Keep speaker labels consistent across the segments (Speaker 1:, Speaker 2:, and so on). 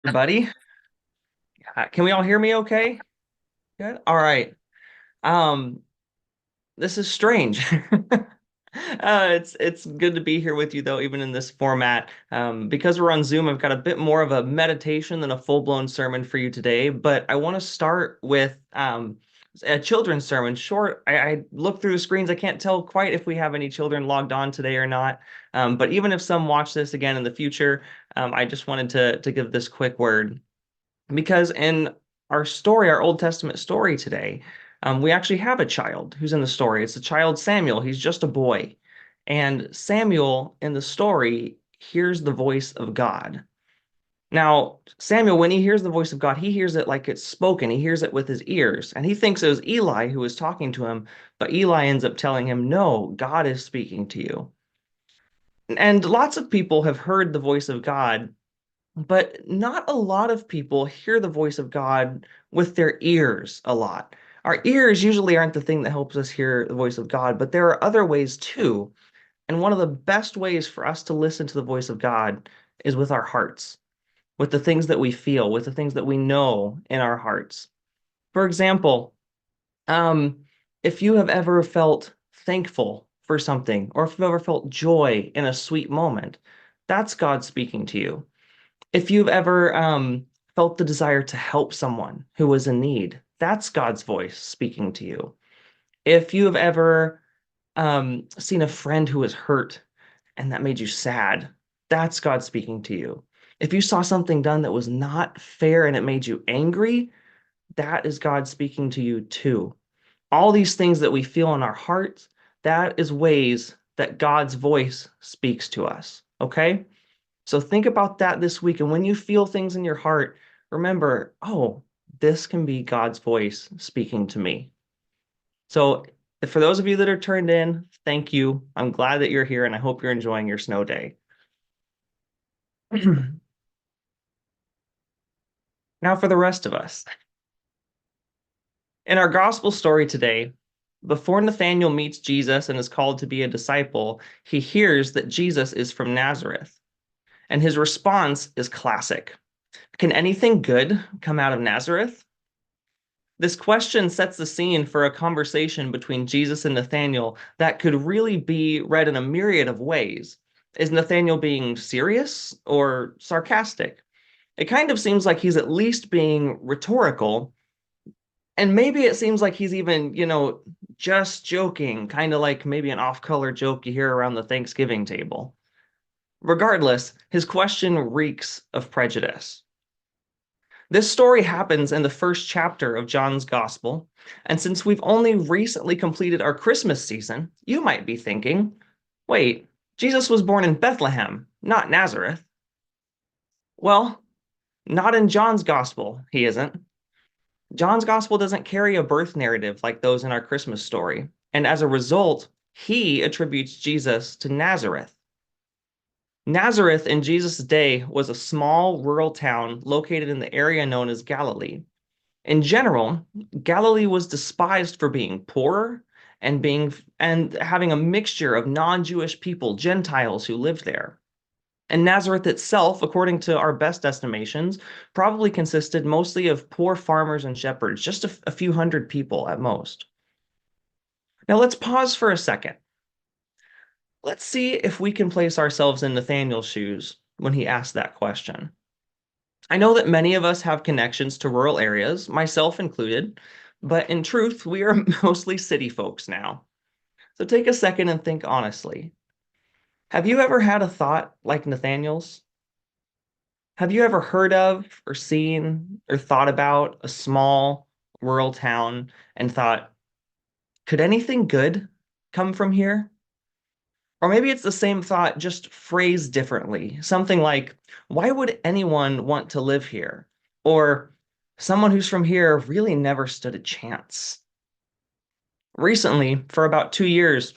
Speaker 1: Everybody. Can we all hear me okay? Good. All right. Um, this is strange. It's good to be here with you though, even in this format. Because we're on Zoom, I've got a bit more of a meditation than a full-blown sermon for you today. But I want to start with a children's sermon. Short. I look through the screens. I can't tell quite if we have any children logged on today or not. But even if some watch this again in the future, I just wanted to give this quick word. Because in our story, our Old Testament story today, we actually have a child who's in the story. It's the child Samuel. He's just a boy. And Samuel in the story hears the voice of God. Now, Samuel, when he hears the voice of God, he hears it like it's spoken. He hears it with his ears. And he thinks it was Eli who was talking to him. But Eli ends up telling him, no, God is speaking to you. And lots of people have heard the voice of God, but not a lot of people hear the voice of God with their ears a lot. Our ears usually aren't the thing that helps us hear the voice of God, but there are other ways too. And one of the best ways for us to listen to the voice of God is with our hearts, with the things that we feel, with the things that we know in our hearts. For example, um, if you have ever felt thankful for something, or if you've ever felt joy in a sweet moment, that's God speaking to you. If you've ever felt the desire to help someone who was in need, that's God's voice speaking to you. If you have ever seen a friend who was hurt and that made you sad, that's God speaking to you. If you saw something done that was not fair and it made you angry, that is God speaking to you too. All these things that we feel in our hearts, that is ways that God's voice speaks to us. Okay? So think about that this week. And when you feel things in your heart, remember, oh, this can be God's voice speaking to me. So for those of you that are turned in, thank you. I'm glad that you're here and I hope you're enjoying your snow day. Now for the rest of us. In our gospel story today, before Nathanael meets Jesus and is called to be a disciple, he hears that Jesus is from Nazareth. And his response is classic. Can anything good come out of Nazareth? This question sets the scene for a conversation between Jesus and Nathanael that could really be read in a myriad of ways. Is Nathanael being serious or sarcastic? It kind of seems like he's at least being rhetorical, and maybe it seems like he's even, just joking, kind of like maybe an off-color joke you hear around the Thanksgiving table. Regardless, his question reeks of prejudice. This story happens in the first chapter of John's Gospel, and since we've only recently completed our Christmas season, you might be thinking, wait, Jesus was born in Bethlehem, not Nazareth. Well, not in John's Gospel, he isn't. John's Gospel doesn't carry a birth narrative like those in our Christmas story, and as a result, he attributes Jesus to Nazareth. Nazareth in Jesus' day was a small rural town located in the area known as Galilee. In general, Galilee was despised for being poor and having a mixture of non-Jewish people, Gentiles who lived there. And Nazareth itself, according to our best estimations, probably consisted mostly of poor farmers and shepherds, just a few hundred people at most. Now let's pause for a second. Let's see if we can place ourselves in Nathaniel's shoes when he asked that question. I know that many of us have connections to rural areas, myself included, but in truth, we are mostly city folks now. So take a second and think honestly. Have you ever had a thought like Nathaniel's? Have you ever heard of or seen or thought about a small rural town and thought, could anything good come from here? Or maybe it's the same thought, just phrased differently. Something like, why would anyone want to live here? Or someone who's from here really never stood a chance. Recently, for about 2 years,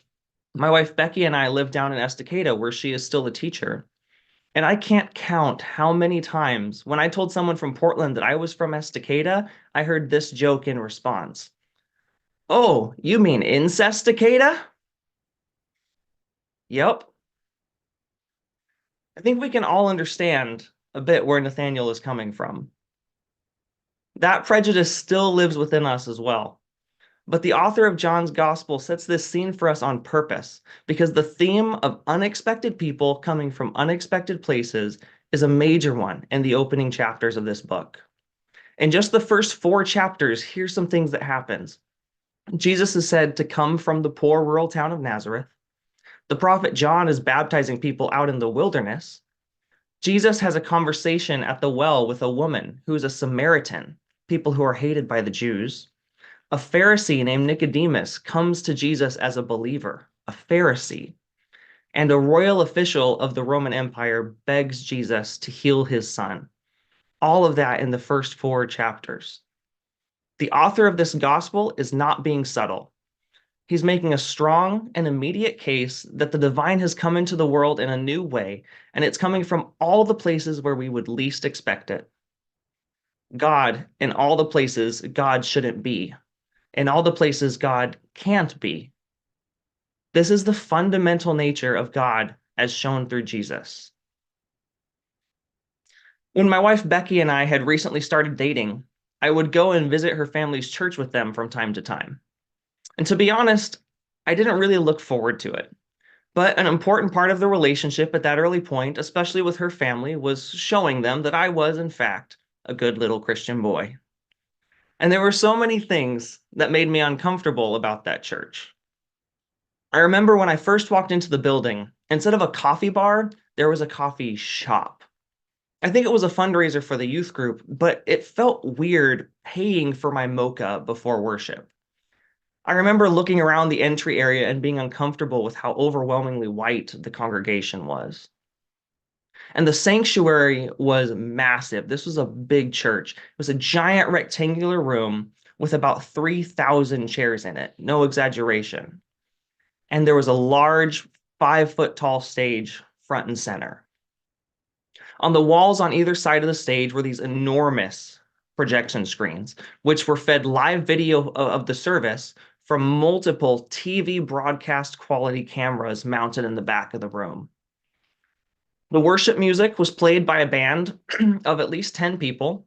Speaker 1: my wife Becky and I live down in Estacada, where she is still a teacher. And I can't count how many times when I told someone from Portland that I was from Estacada, I heard this joke in response. Oh, you mean incestacada? Yep. I think we can all understand a bit where Nathaniel is coming from. That prejudice still lives within us as well. But the author of John's gospel sets this scene for us on purpose because the theme of unexpected people coming from unexpected places is a major one in the opening chapters of this book. In just the first 4 chapters, here's some things that happens. Jesus is said to come from the poor rural town of Nazareth. The prophet John is baptizing people out in the wilderness. Jesus has a conversation at the well with a woman who's a Samaritan, people who are hated by the Jews. A Pharisee named Nicodemus comes to Jesus as a believer, a Pharisee, and a royal official of the Roman Empire begs Jesus to heal his son. All of that in the first 4 chapters. The author of this gospel is not being subtle. He's making a strong and immediate case that the divine has come into the world in a new way, and it's coming from all the places where we would least expect it. God, in all the places God shouldn't be, in all the places God can't be. This is the fundamental nature of God as shown through Jesus. When my wife Becky and I had recently started dating, I would go and visit her family's church with them from time to time. And to be honest, I didn't really look forward to it. But an important part of the relationship at that early point, especially with her family, was showing them that I was, in fact, a good little Christian boy. And there were so many things that made me uncomfortable about that church. I remember when I first walked into the building, instead of a coffee bar, there was a coffee shop. I think it was a fundraiser for the youth group, but it felt weird paying for my mocha before worship. I remember looking around the entry area and being uncomfortable with how overwhelmingly white the congregation was. And the sanctuary was massive. This was a big church. It was a giant rectangular room with about 3,000 chairs in it. No exaggeration. And there was a large 5-foot tall stage front and center. On the walls on either side of the stage were these enormous projection screens, which were fed live video of the service from multiple TV broadcast quality cameras mounted in the back of the room. The worship music was played by a band of at least 10 people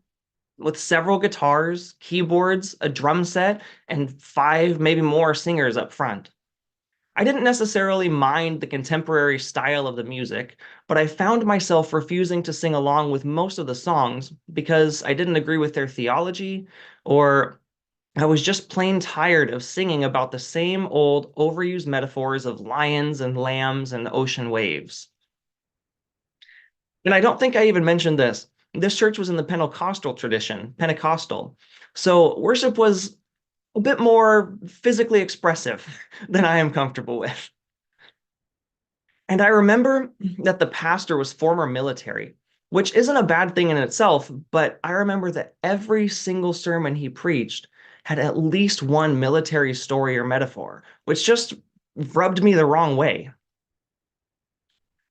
Speaker 1: with several guitars, keyboards, a drum set, and 5, maybe more singers up front. I didn't necessarily mind the contemporary style of the music, but I found myself refusing to sing along with most of the songs because I didn't agree with their theology, or I was just plain tired of singing about the same old overused metaphors of lions and lambs and ocean waves. And I don't think I even mentioned this. This church was in the Pentecostal tradition, Pentecostal. So worship was a bit more physically expressive than I am comfortable with. And I remember that the pastor was former military, which isn't a bad thing in itself, but I remember that every single sermon he preached had at least one military story or metaphor, which just rubbed me the wrong way.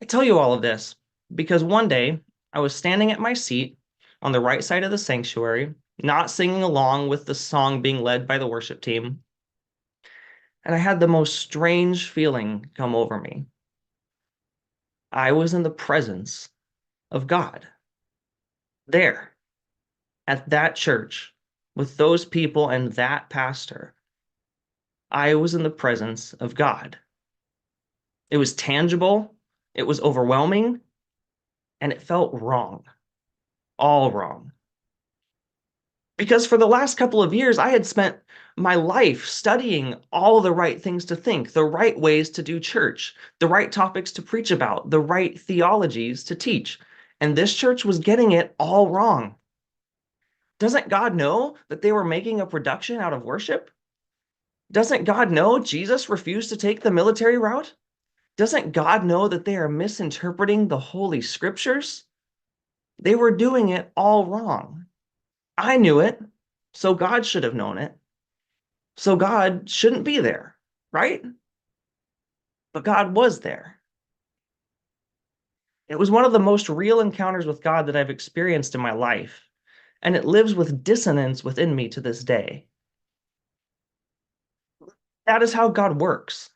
Speaker 1: I tell you all of this because one day I was standing at my seat on the right side of the sanctuary, not singing along with the song being led by the worship team, and I had the most strange feeling come over me. I was in the presence of God. There, at that church, with those people and that pastor, I was in the presence of God. It was tangible, it was overwhelming, and it felt wrong. All wrong. Because for the last couple of years, I had spent my life studying all the right things to think, the right ways to do church, the right topics to preach about, the right theologies to teach. And this church was getting it all wrong. Doesn't God know that they were making a production out of worship? Doesn't God know Jesus refused to take the military route? Doesn't God know that they are misinterpreting the Holy Scriptures? They were doing it all wrong. I knew it, so God should have known it. So God shouldn't be there, right? But God was there. It was one of the most real encounters with God that I've experienced in my life, and it lives with dissonance within me to this day. That is how God works.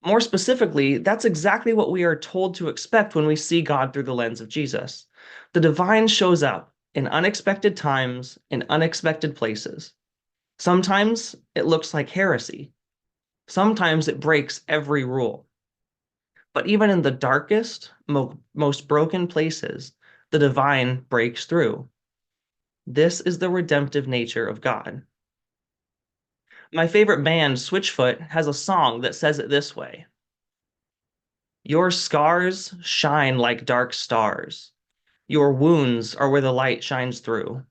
Speaker 1: More specifically, that's exactly what we are told to expect when we see God through the lens of Jesus. The divine shows up in unexpected times, in unexpected places. Sometimes it looks like heresy. Sometimes it breaks every rule. But even in the darkest, most broken places, the divine breaks through. This is the redemptive nature of God. My favorite band, Switchfoot, has a song that says it this way: Your scars shine like dark stars. Your wounds are where the light shines through.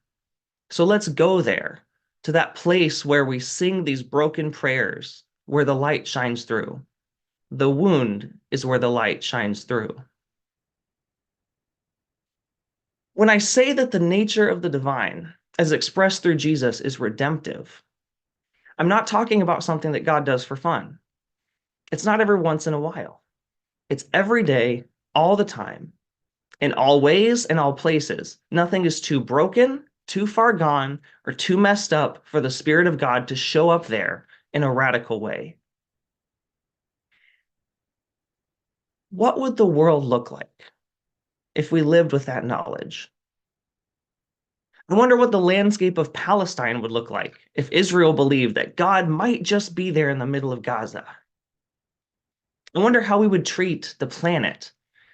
Speaker 1: So let's go there, to that place where we sing these broken prayers, where the light shines through. The wound is where the light shines through. When I say that the nature of the divine, as expressed through Jesus, is redemptive, I'm not talking about something that God does for fun. It's not every once in a while. It's every day, all the time, in all ways and all places. Nothing is too broken, too far gone, or too messed up for the Spirit of God to show up there in a radical way. What would the world look like if we lived with that knowledge? I wonder what the landscape of Palestine would look like if Israel believed that God might just be there in the middle of Gaza. I wonder how we would treat the planet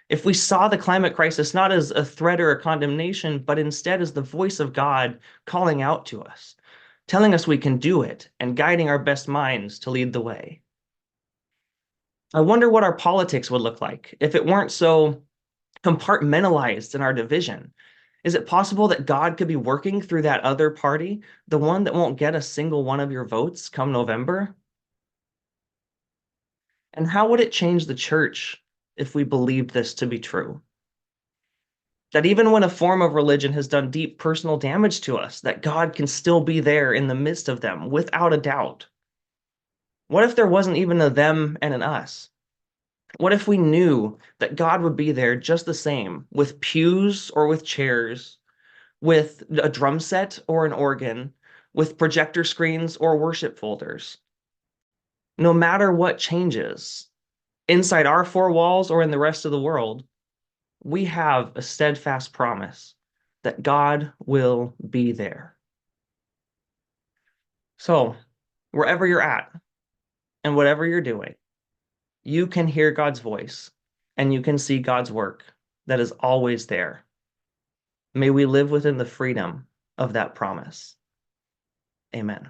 Speaker 1: if we saw the climate crisis not as a threat or a condemnation, but instead as the voice of God calling out to us, telling us we can do it, and guiding our best minds to lead the way. I wonder what our politics would look like if it weren't so compartmentalized in our division. Is it possible that God could be working through that other party, the one that won't get a single one of your votes come November? And how would it change the church if we believed this to be true? That even when a form of religion has done deep personal damage to us, that God can still be there in the midst of them without a doubt. What if there wasn't even a them and an us? What if we knew that God would be there just the same, with pews or with chairs, with a drum set or an organ, with projector screens or worship folders? No matter what changes, inside our four walls or in the rest of the world, we have a steadfast promise that God will be there. So, wherever you're at and whatever you're doing, you can hear God's voice and you can see God's work that is always there. May we live within the freedom of that promise. Amen.